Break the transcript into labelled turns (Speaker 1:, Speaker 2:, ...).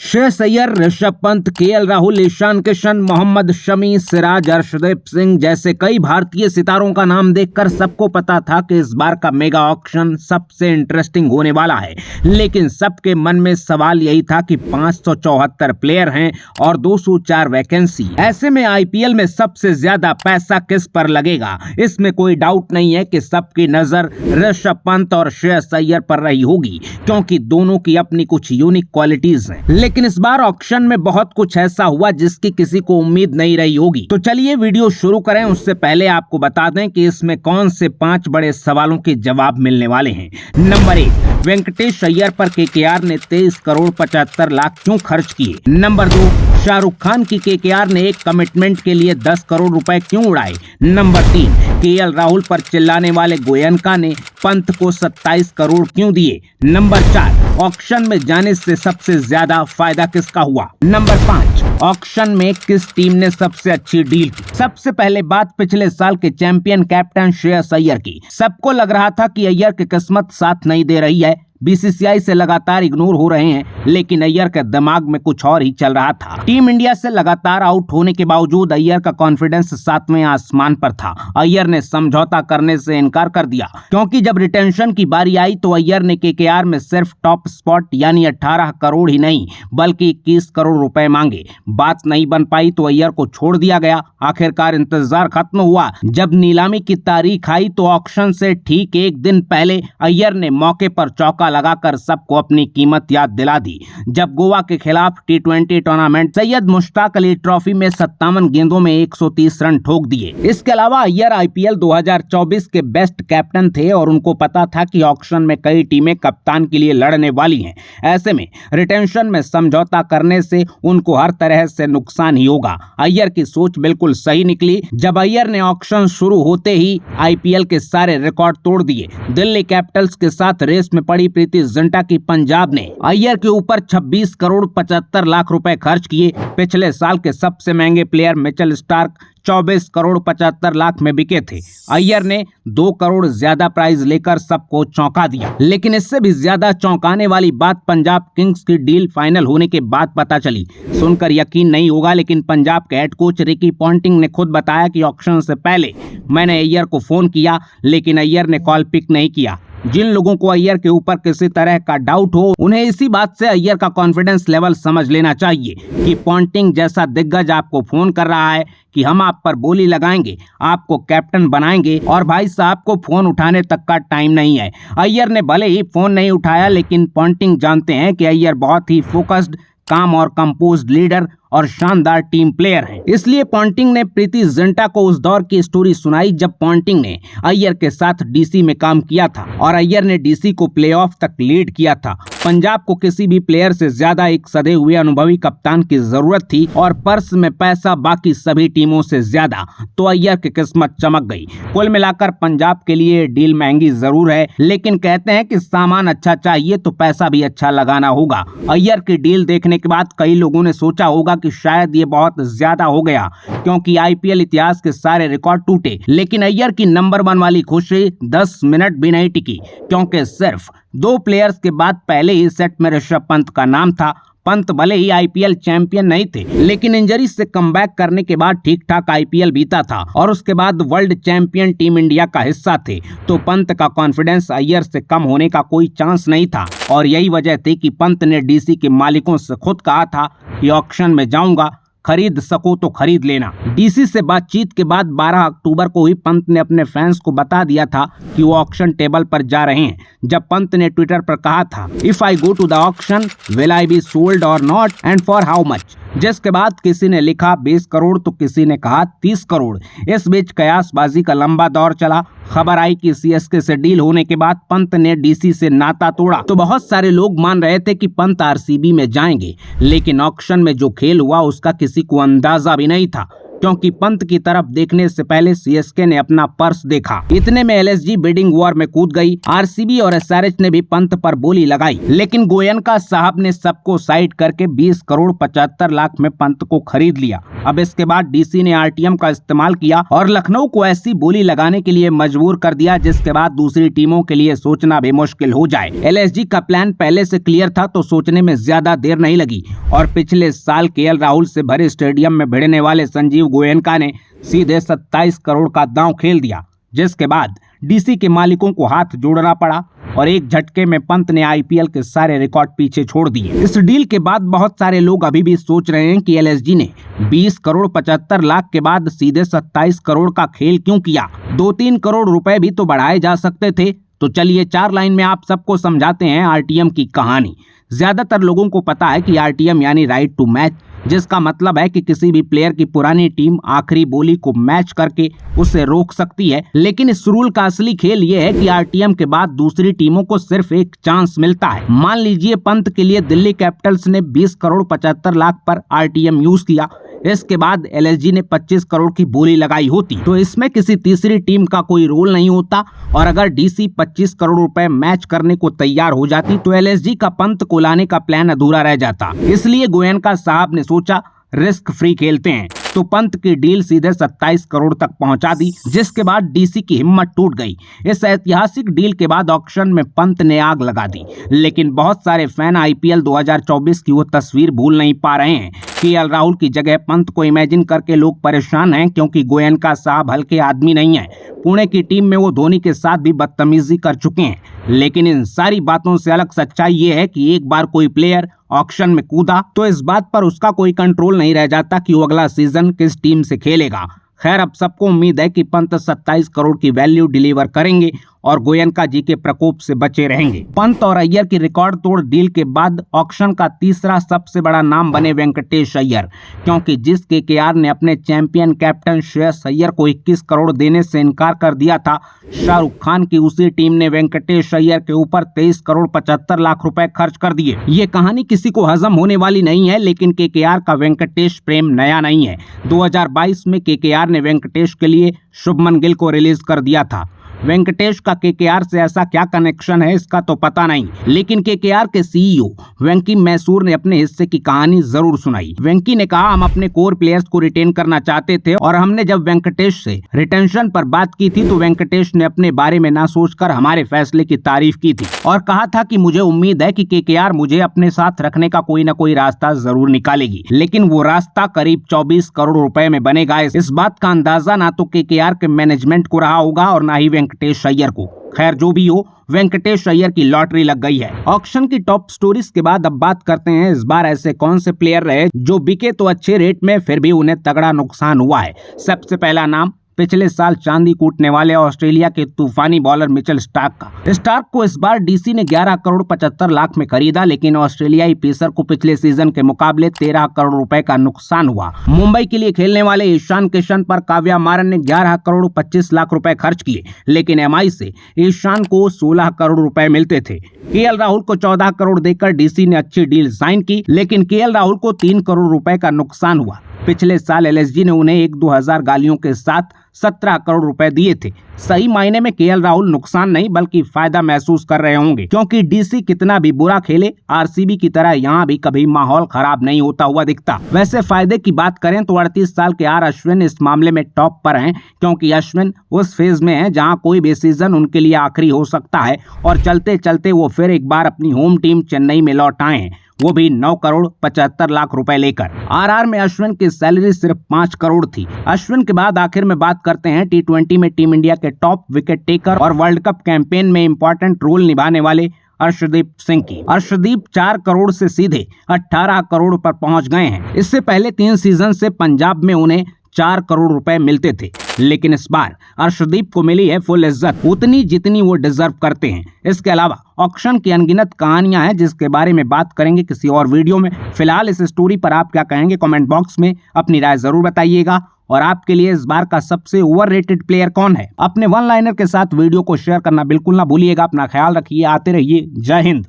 Speaker 1: Shreyas Iyer, Rishabh Pant, KL Rahul, Ishan Kishan, Mohammed Shami, Siraj, Arshdeep Singh जैसे कई भारतीय सितारों का नाम देखकर सबको पता था कि इस बार का मेगा ऑक्शन सबसे इंटरेस्टिंग होने वाला है। लेकिन सबके मन में सवाल यही था कि 574 प्लेयर हैं और 204 वैकेंसी। ऐसे में आईपीएल में सबसे ज्यादा पैसा किस पर लगेगा? इसमें कोई डाउट नहीं है कि सबकी नजर ऋषभ पंत और श्रेयस अय्यर पर रही होगी, क्योंकि दोनों की अपनी कुछ यूनिक क्वालिटीज हैं। लेकिन इस बार ऑक्शन में बहुत कुछ ऐसा हुआ जिसकी किसी को उम्मीद नहीं रही होगी। तो चलिए वीडियो शुरू करें। उससे पहले आपको बता दें कि इसमें कौन से 5 बड़े सवालों के जवाब मिलने वाले हैं। नंबर 1, वेंकटेश अय्यर पर केकेआर ने 23 करोड़ 75 लाख क्यों खर्च किए? नंबर 2, शाहरुख खान की केकेआर ने एक कमिटमेंट के लिए 10 करोड़ रुपए क्यों उड़ाए? नंबर 3, केएल राहुल पर चिल्लाने वाले गोयनका ने पंत को 27 करोड़ क्यों दिए? नंबर 4, ऑक्शन में जाने से सबसे ज्यादा फायदा किसका हुआ? नंबर 5, ऑक्शन में किस टीम ने सबसे अच्छी डील की? सबसे पहले बात पिछले साल के चैंपियन कैप्टन श्रेयस अय्यर की। सबको लग रहा था कि अय्यर की किस्मत साथ नहीं दे रही है, बीसीसीआई से लगातार इग्नोर हो रहे हैं, लेकिन अय्यर के दिमाग में कुछ और ही चल रहा था। टीम इंडिया से लगातार आउट होने के बावजूद अय्यर का कॉन्फिडेंस 7वें आसमान पर था। अय्यर ने समझौता करने से इनकार कर दिया, क्योंकि जब रिटेंशन की बारी आई तो अय्यर ने केकेआर में सिर्फ टॉप स्पॉट यानी 18 करोड़ ही नहीं बल्कि 21 करोड़ रुपए मांगे। बात नहीं बन पाई तो अय्यर को छोड़ दिया गया। आखिरकार इंतजार खत्म हुआ। जब नीलामी की तारीख आई तो ऑक्शन से ठीक एक दिन पहले अय्यर ने मौके पर चौका लगाकर सबको अपनी कीमत याद दिला दी, जब गोवा के खिलाफ टी20 टूर्नामेंट सैयद मुश्ताक अली ट्रॉफी में 57 गेंदों में 130 रन ठोक दिए। इसके अलावा अय्यर आईपीएल 2024 के बेस्ट कैप्टन थे और उनको पता था कि ऑक्शन में कई टीमें कप्तान के लिए लड़ने वाली हैं। ऐसे में रिटेंशन में समझौता करने से उनको हर तरह से नुकसान ही होगा। अय्यर की सोच बिल्कुल सही निकली। जब अय्यर ने ऑक्शन शुरू होते ही आईपीएल के सारे रिकॉर्ड तोड़ दिए। दिल्ली कैपिटल्स के साथ रेस में पड़ी प्रीति जिंटा की पंजाब ने अय्यर के ऊपर 26 करोड़ 75 लाख रुपए खर्च किए। पिछले साल के सबसे महंगे player Mitchell Starc 24 crore 75 lakh में बिके थे। अय्यर ने 2 करोड़ ज्यादा प्राइस लेकर सबको चौंका दिया। लेकिन इससे भी ज्यादा चौंकाने वाली बात पंजाब किंग्स की डील फाइनल होने के बाद पता चली। सुनकर यकीन नहीं होगा, लेकिन पंजाब के हेड कोच रिकी पॉन्टिंग ने खुद बताया कि ऑक्शन से पहले मैंने अय्यर को फोन किया, लेकिन अय्यर ने कॉल पिक नहीं किया। जिन लोगों को अय्यर के ऊपर किसी तरह का डाउट हो, उन्हें इसी बात से अय्यर का कॉन्फिडेंस लेवल समझ लेना चाहिए कि पॉन्टिंग जैसा दिग्गज आपको फोन कर रहा है कि हम आप पर बोली लगाएंगे, आपको कैप्टन बनाएंगे, और भाई साहब को फोन उठाने तक का टाइम नहीं है। अय्यर ने भले ही फोन नहीं उठाया, लेकिन पॉन्टिंग जानते हैं कि अय्यर बहुत ही फोकस्ड, काम और कंपोज्ड लीडर और शानदार टीम प्लेयर हैं। इसलिए पॉन्टिंग ने प्रीति जिंटा को उस दौर की स्टोरी सुनाई जब पॉन्टिंग ने अय्यर के साथ डीसी में काम किया था और अय्यर ने डीसी को प्लेऑफ तक लीड किया था। पंजाब को किसी भी प्लेयर से ज्यादा एक सधे हुए अनुभवी कप्तान की जरूरत थी और पर्स में पैसा बाकी सभी टीमों से ज्यादा, तो अय्यर की किस्मत चमक गई। कुल मिलाकर पंजाब के लिए डील महंगी जरूर है, लेकिन कहते हैं कि सामान अच्छा चाहिए तो पैसा भी अच्छा लगाना होगा। अय्यर की डील देखने के बाद कई लोगों ने सोचा होगा कि शायद ये बहुत ज्यादा हो गया, क्योंकि आईपीएल इतिहास के सारे रिकॉर्ड टूटे। लेकिन अय्यर की नंबर 1 वाली खुशी 10 मिनट भी नहीं टिकी, क्योंकि सिर्फ 2 प्लेयर्स के बाद पहले ही सेट में ऋषभ पंत का नाम था। पंत भले ही आईपीएल चैंपियन नहीं थे, लेकिन इंजरी से कमबैक करने के बाद ठीक ठाक आईपीएल बीता था और उसके बाद वर्ल्ड चैंपियन टीम इंडिया का हिस्सा थे। तो पंत का कॉन्फिडेंस अय्यर से कम होने का कोई चांस नहीं था, और यही वजह थी कि पंत ने डीसी के मालिकों से खुद कहा था कि ऑक्शन में जाऊंगा, खरीद सको तो खरीद लेना। डीसी से बातचीत के बाद 12 अक्टूबर को ही पंत ने अपने फैंस को बता दिया था कि वो ऑक्शन टेबल पर जा रहे हैं, जब पंत ने ट्विटर पर कहा था, if I go to the auction will I be sold और not and for how much. जिसके बाद किसी ने लिखा 20 करोड़ तो किसी ने कहा 30 करोड़। इस बीच कयासबाजी का लंबा दौर चला। खबर आई कि सीएसके से डील होने के बाद पंत ने डीसी से नाता तोड़ा, तो बहुत सारे लोग मान रहे थे कि पंत आरसीबी में जाएंगे, लेकिन ऑक्शन में जो खेल हुआ उसका किसी को अंदाजा भी नहीं था। क्योंकि पंत की तरफ देखने से पहले सीएसके ने अपना पर्स देखा। इतने में एलएसजी बिडिंग वॉर में कूद गई। आरसीबी और एसआरएच ने भी पंत पर बोली लगाई, लेकिन गोयनका साहब ने सबको साइड करके 20 करोड़ 75 लाख में पंत को खरीद लिया। अब इसके बाद डीसी ने आरटीएम का इस्तेमाल किया और लखनऊ को ऐसी बोली लगाने के लिए मजबूर कर दिया जिसके बाद दूसरी टीमों के लिए सोचना भी मुश्किल हो जाए। एलएसजी का प्लान पहले से क्लियर था तो सोचने में ज्यादा देर नहीं लगी और पिछले साल केएल राहुल से भरे स्टेडियम में भिड़ने वाले संजीव गोयनका ने सीधे 27 करोड़ का दांव खेल दिया, जिसके बाद डीसी के मालिकों को हाथ जोड़ना पड़ा और एक झटके में पंत ने आईपीएल के सारे रिकॉर्ड पीछे छोड़ दिए। इस डील के बाद बहुत सारे लोग अभी भी सोच रहे हैं कि एलएसजी ने 20 करोड़ 75 लाख के बाद सीधे 27 करोड़ का खेल क्यों किया। 2-3 करोड़ रुपए भी तो बढ़ाए जा सकते थे। तो चलिए 4 लाइन में आप सबको समझाते हैं आरटीएम की कहानी। ज्यादातर लोगों को पता है कि आरटीएम यानी राइट टू मैच, जिसका मतलब है कि किसी भी प्लेयर की पुरानी टीम आखिरी बोली को मैच करके उसे रोक सकती है। लेकिन इस रूल का असली खेल ये है कि आरटीएम के बाद दूसरी टीमों को सिर्फ एक चांस मिलता है। मान लीजिए पंत के लिए दिल्ली कैपिटल्स ने 20 करोड़ 75 लाख पर आरटीएम यूज किया, इसके बाद एलएसजी ने 25 करोड़ की बोली लगाई होती तो इसमें किसी तीसरी टीम का कोई रोल नहीं होता और अगर डीसी 25 करोड़ रुपए मैच करने को तैयार हो जाती तो एलएसजी का पंत को लाने का प्लान अधूरा रह जाता। इसलिए गोयनका साहब ने सोचा रिस्क फ्री खेलते हैं, तो पंत की डील सीधे 27 करोड़ तक पहुंचा दी, जिसके बाद डीसी की हिम्मत टूट गई। इस ऐतिहासिक डील के बाद ऑक्शन में पंत ने आग लगा दी, लेकिन बहुत सारे फैन आईपीएल 2024 की वो तस्वीर भूल नहीं पा रहे हैं। केएल राहुल की जगह पंत को इमेजिन करके लोग परेशान हैं, क्योंकि गोयनका साहब हल्के आदमी नहीं है। पुणे की टीम में वो धोनी के साथ भी बदतमीजी कर चुके हैं। लेकिन इन सारी बातों से अलग सच्चाई ये है कि एक बार कोई प्लेयर ऑक्शन में कूदा तो इस बात पर उसका कोई कंट्रोल नहीं रह जाता कि वो अगला सीजन किस टीम से खेलेगा। खैर, अब सबको उम्मीद है कि पंत 27 करोड़ की वैल्यू डिलीवर करेंगे और गोयनका जी के प्रकोप से बचे रहेंगे। पंत और अय्यर की रिकॉर्ड तोड़ डील के बाद ऑक्शन का तीसरा सबसे बड़ा नाम बने वेंकटेश अय्यर, क्योंकि जिस केकेआर ने अपने चैंपियन कैप्टन श्रेयस अय्यर को 21 करोड़ देने से इनकार कर दिया था, शाहरुख खान की उसी टीम ने वेंकटेश अय्यर के ऊपर 23 करोड़ 75 लाख रुपए खर्च कर दिए। ये कहानी किसी को हजम होने वाली नहीं है, लेकिन केकेआर का वेंकटेश प्रेम नया नहीं है। 2022 में केकेआर ने वेंकटेश के लिए शुभमन गिल को रिलीज कर दिया था। वेंकटेश का केकेआर से ऐसा क्या कनेक्शन है इसका तो पता नहीं, लेकिन केकेआर के सीईओ वेंकी मैसूर ने अपने हिस्से की कहानी जरूर सुनाई। वेंकी ने कहा, हम अपने कोर प्लेयर्स को रिटेन करना चाहते थे और हमने जब वेंकटेश से रिटेंशन पर बात की थी तो वेंकटेश ने अपने बारे में ना सोचकर हमारे फैसले की तारीफ की थी और कहा था कि मुझे उम्मीद है कि केकेआर मुझे अपने साथ रखने का कोई न कोई रास्ता जरूर निकालेगी, लेकिन वो रास्ता करीब 24 करोड़ रुपए में बनेगा। इस बात का अंदाजा ना तो केकेआर के मैनेजमेंट को रहा होगा और ना ही वेंकटेश अय्यर को। खैर, जो भी हो, वेंकटेश अय्यर की लॉटरी लग गई है। ऑक्शन की टॉप स्टोरीज के बाद अब बात करते हैं इस बार ऐसे कौन से प्लेयर रहे जो बिके तो अच्छे रेट में, फिर भी उन्हें तगड़ा नुकसान हुआ है। सबसे पहला नाम पिछले साल चांदी कूटने वाले ऑस्ट्रेलिया के तूफानी बॉलर मिचेल स्टार्क का। स्टार्क को इस बार डीसी ने 11 करोड़ 75 लाख में खरीदा, लेकिन ऑस्ट्रेलियाई पेसर को पिछले सीजन के मुकाबले 13 करोड़ रुपए का नुकसान हुआ। मुंबई के लिए खेलने वाले ईशान किशन पर काव्या मारन ने 11 करोड़ 25 लाख रुपए खर्च किए, लेकिन एमआई से ईशान को 16 करोड़ रुपए मिलते थे। केएल राहुल को 14 करोड़ देकर डीसी ने अच्छी डील साइन की, लेकिन केएल राहुल को 3 करोड़ रुपए का नुकसान हुआ। पिछले साल एलएसजी ने उन्हें 1-2 गालियों के साथ 17 करोड़ रुपए दिए थे। सही मायने में केएल राहुल नुकसान नहीं बल्कि फायदा महसूस कर रहे होंगे, क्योंकि डीसी कितना भी बुरा खेले, आरसीबी की तरह यहाँ भी कभी माहौल खराब नहीं होता हुआ दिखता। वैसे फायदे की बात करें तो 38 साल के आर अश्विन इस मामले में टॉप पर हैं, क्योंकि अश्विन उस फेज में है जहाँ कोई भी सीजन उनके लिए आखिरी हो सकता है और चलते चलते वो फिर एक बार अपनी होम टीम चेन्नई में लौट आए हैं, वो भी 9 करोड़ 75 लाख रुपए लेकर। आरआर में अश्विन की सैलरी सिर्फ 5 करोड़ थी। अश्विन के बाद आखिर में बात करते हैं टी20 में टीम इंडिया के टॉप विकेट टेकर और वर्ल्ड कप कैंपेन में इंपॉर्टेंट रोल निभाने वाले अर्शदीप सिंह की। अर्शदीप 4 करोड़ से सीधे 18 करोड़ पर पहुंच गए हैं। इससे पहले 3 सीजन से पंजाब में उन्हें 4 करोड़ रुपए मिलते थे, लेकिन इस बार अर्शदीप को मिली है फुल इज्जत, उतनी जितनी वो डिजर्व करते हैं। इसके अलावा ऑक्शन की अनगिनत कहानियां हैं जिसके बारे में बात करेंगे किसी और वीडियो में। फिलहाल इस स्टोरी पर आप क्या कहेंगे कमेंट बॉक्स में अपनी राय जरूर बताइएगा। और आपके लिए इस बार का सबसे ओवररेटेड प्लेयर कौन है? अपने वन लाइनर के साथ वीडियो को शेयर करना बिल्कुल ना भूलिएगा। अपना ख्याल रखिए, आते रहिए। जय हिंद।